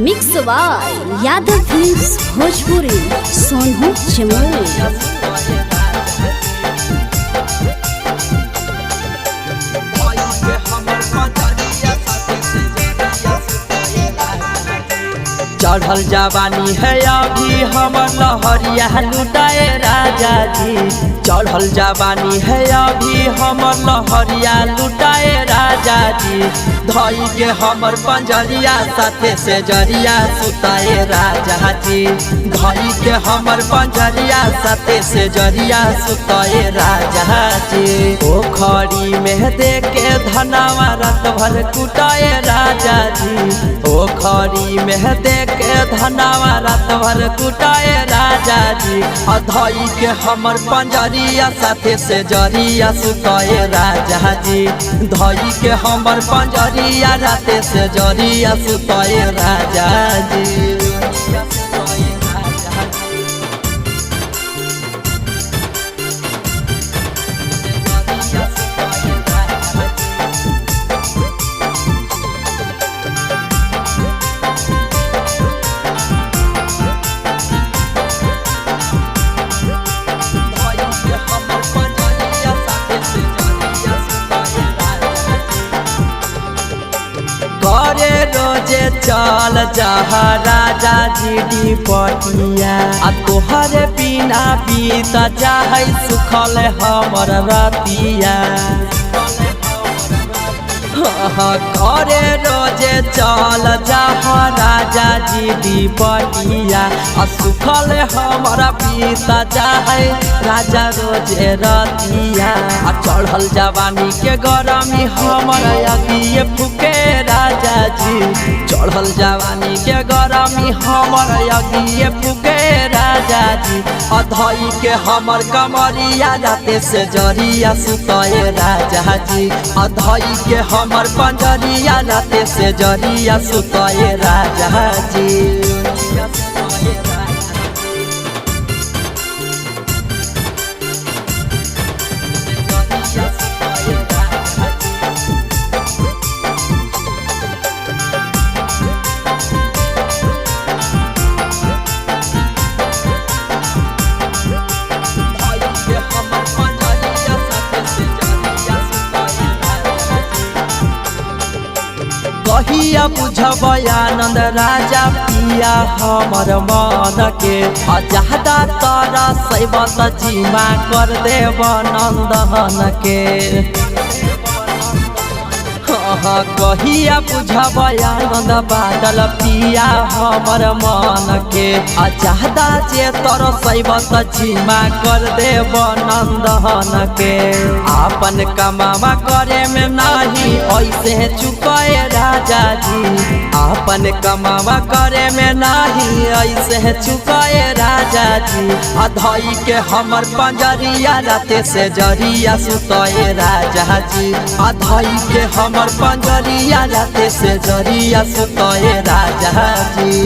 Mix by Yadav films Bhojpuri Sonu Chimoli. चढ़ल जवानी है अभी हमर लहरिया लुटाए राजा जी। चढ़ल जवानी है अभी हमर लहरिया लुटाए राजा जी। धई के हमर पंजरिया साथे से जरिया सुताए राजा जी। धई के हमर पंजरिया साथे से जरिया सुताए राजा जी। ओखरी में दे के धनावा रात भर कुटाए राजा जी। ओखरी में दे के धनावा रात भर कुटाए राजा जी। अधई के हमर पंजरिया साथे से जरिया सुताए राजा जी। धई के हमर पंजरिया राते से जरिया सुताए राजा जी। करे रोजे चल जहा राजा जी पटिया। आ तोहरे बिना बीत जाए सुखल हमर रतिया। करे रोजे चल जहा राजा जी पटिया। आ सुखल हमारा बीत जाए राजा रोजे रतिया। आ चढ़ल जवानी के गरमी हमर अगिए फुके राजा जी। चढ़ल जवानी के गरमी हमर अगिए फुके राजा जी। अधई के हमर कमरिया जाते से जरिया सुताए राजा जी। अधई के हमर पंजरिया जाते से जरिया सुताए राजा जी। कहिया बुझब आनंद राजा पिया हमर मन के। ज्यादा तारा सैबत जीमा कर देव नंदन के। कहिया बुझब आनंद बादल पिया हमर मन के। ज्यादा जे तर सैबत जीमा कर देव नंदन के। आपन कमावा करे में नहीं ऐसे चुकाए राजा जी। आपन कमावा करे में नहीं ऐसे चुकाए राजा जी। अधई के हमर पंजरिया राते से जरिया सुताए राजा जी। अधई के हमर पंजरिया राते से जरिया सुताए राजा जी।